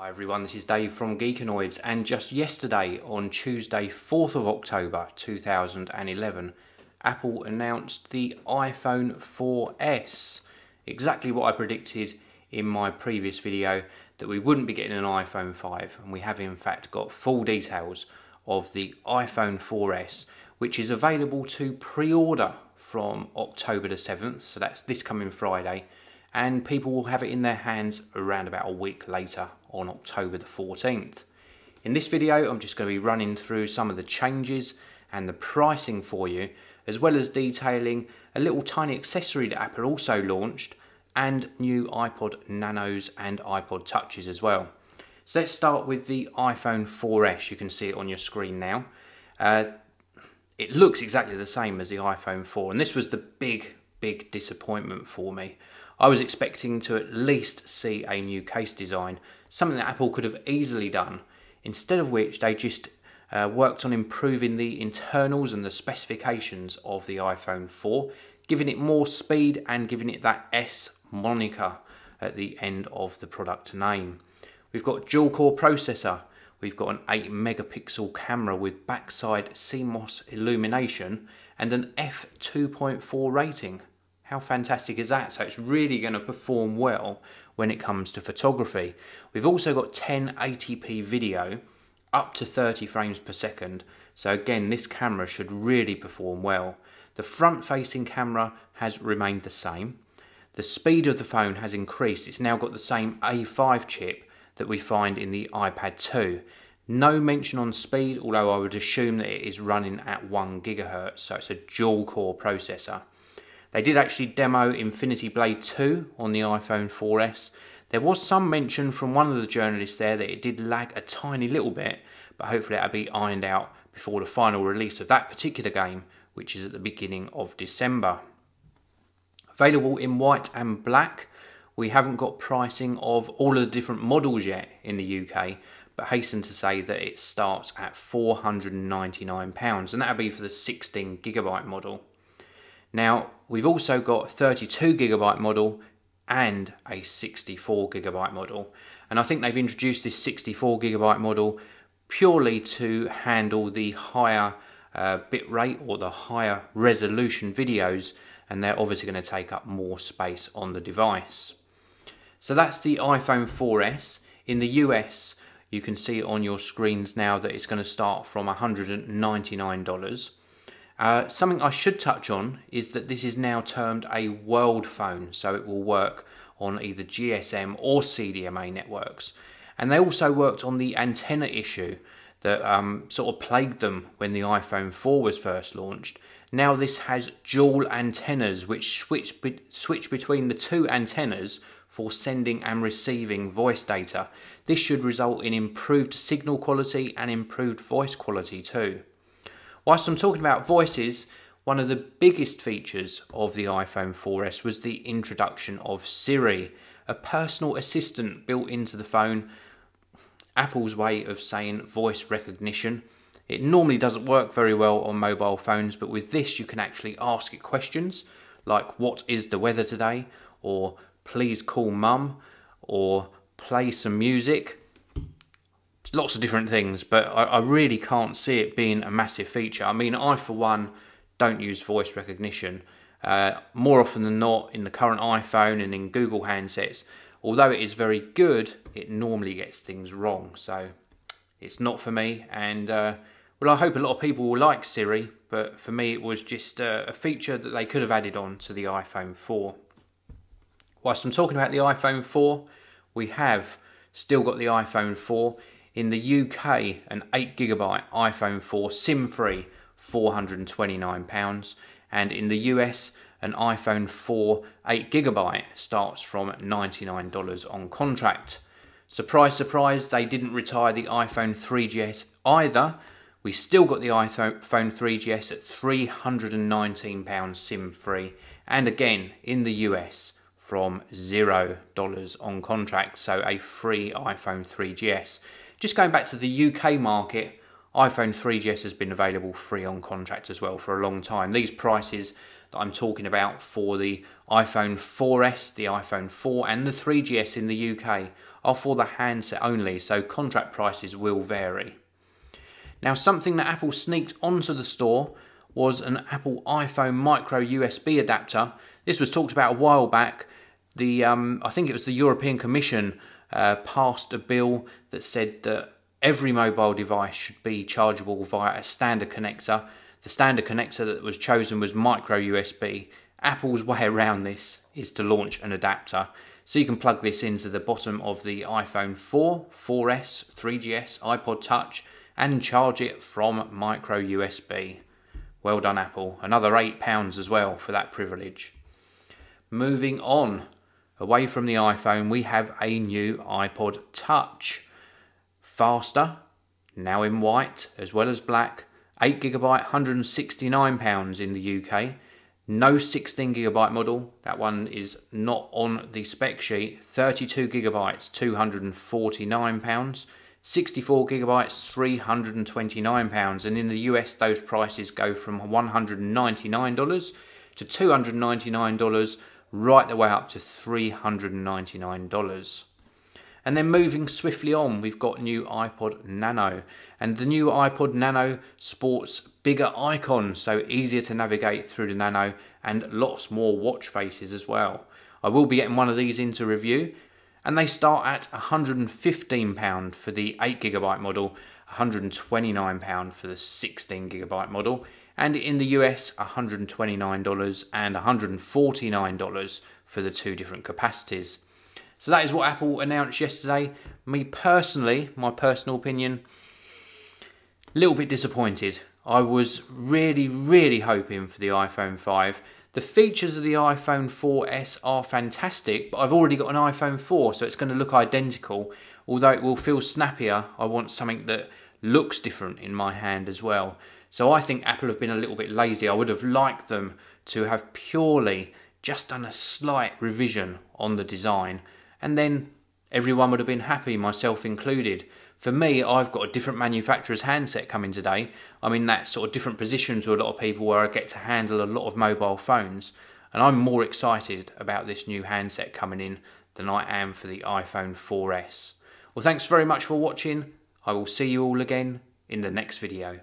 Hi everyone, this is Dave from Geekanoids, and just yesterday on Tuesday 4th of October 2011 Apple announced the iPhone 4S. Exactly what I predicted in my previous video, that we wouldn't be getting an iPhone 5, and we have in fact got full details of the iPhone 4S, which is available to pre-order from October the 7th, so that's this coming Friday, and people will have it in their hands around about a week later on October the 14th. In this video I'm just going to be running through some of the changes and the pricing for you, as well as detailing a little tiny accessory that Apple also launched, and new iPod Nanos and iPod Touches as well. So let's start with the iPhone 4S. You can see it on your screen now. It looks exactly the same as the iPhone 4, and this was the big disappointment for me. I was expecting to at least see a new case design, something that Apple could have easily done, instead of which they just worked on improving the internals and the specifications of the iPhone 4, giving it more speed and giving it that S moniker at the end of the product name. We've got dual core processor, we've got an 8 megapixel camera with backside CMOS illumination and an f2.4 rating. How fantastic is that? So it's really going to perform well when it comes to photography. We've also got 1080p video up to 30 frames per second. So again, this camera should really perform well. The front facing camera has remained the same. The speed of the phone has increased. It's now got the same A5 chip that we find in the iPad 2. No mention on speed, although I would assume that it is running at 1 GHz, so it's a dual core processor. They did actually demo Infinity Blade 2 on the iPhone 4S. There was some mention from one of the journalists there that it did lag a tiny little bit, but hopefully that'll be ironed out before the final release of that particular game, which is at the beginning of December. Available in white and black. We haven't got pricing of all of the different models yet in the UK, but hasten to say that it starts at £499, and that'll be for the 16GB model. Now, we've also got a 32GB model and a 64GB model. And I think they've introduced this 64GB model purely to handle the higher bit rate or the higher resolution videos, and they're obviously going to take up more space on the device. So that's the iPhone 4S. In the US, you can see on your screens now that it's going to start from $199. Something I should touch on is that this is now termed a world phone, so it will work on either GSM or CDMA networks. And they also worked on the antenna issue that sort of plagued them when the iPhone 4 was first launched. Now this has dual antennas which switch between the two antennas for sending and receiving voice data. This should result in improved signal quality and improved voice quality too. Whilst I'm talking about voices, one of the biggest features of the iPhone 4S was the introduction of Siri, a personal assistant built into the phone, Apple's way of saying voice recognition. It normally doesn't work very well on mobile phones, but with this you can actually ask it questions like, what is the weather today? Or please call mum, or play some music. Lots of different things, but I really can't see it being a massive feature. I mean, I for one don't use voice recognition. More often than not in the current iPhone and in Google handsets, although it is very good, it normally gets things wrong. So it's not for me, and well, I hope a lot of people will like Siri, but for me it was just a feature that they could have added on to the iPhone 4. Whilst I'm talking about the iPhone 4, we have still got the iPhone 4. In the UK, an 8GB iPhone 4 SIM-free, £429, and in the US, an iPhone 4 8GB starts from $99 on contract. Surprise, surprise, they didn't retire the iPhone 3GS either. We still got the iPhone 3GS at £319 SIM-free, and again, in the US, from $0 on contract, so a free iPhone 3GS. Just going back to the UK market, iPhone 3GS has been available free on contract as well for a long time. These prices, that I'm talking about for the iPhone 4S, the iPhone 4 and the 3GS in the UK are for the handset only, so contract prices will vary. Now, something that Apple sneaked onto the store was an Apple iPhone micro USB adapter. This was talked about a while back. I think it was the European Commission passed a bill that said that every mobile device should be chargeable via a standard connector. The standard connector that was chosen was micro USB. Apple's way around this is to launch an adapter. So you can plug this into the bottom of the iPhone 4, 4S, 3GS, iPod Touch and charge it from micro USB. Well done, Apple. Another £8 as well for that privilege. Moving on, away from the iPhone, we have a new iPod Touch. Faster, now in white as well as black, 8GB, £169 in the UK. No 16GB model, that one is not on the spec sheet. 32GB, £249. 64GB, £329, and in the US those prices go from $199 to $299, right the way up to $399. And then moving swiftly on, we've got new iPod Nano, and the new iPod Nano sports bigger icons, so easier to navigate through the Nano, and lots more watch faces as well. I will be getting one of these into review, and they start at £115 for the 8GB model, £129 for the 16GB model, and in the US $129 and $149 for the two different capacities. So that is what Apple announced yesterday. Me personally, my personal opinion, a little bit disappointed. I was really hoping for the iPhone 5. The features of the iPhone 4S are fantastic, but I've already got an iPhone 4, so it's going to look identical. Although it will feel snappier, I want something that looks different in my hand as well. So I think Apple have been a little bit lazy. I would have liked them to have purely just done a slight revision on the design, and then everyone would have been happy, myself included. For me, I've got a different manufacturer's handset coming today. I'm in that sort of different position to a lot of people where I get to handle a lot of mobile phones, and I'm more excited about this new handset coming in than I am for the iPhone 4S. Well, thanks very much for watching. I will see you all again in the next video.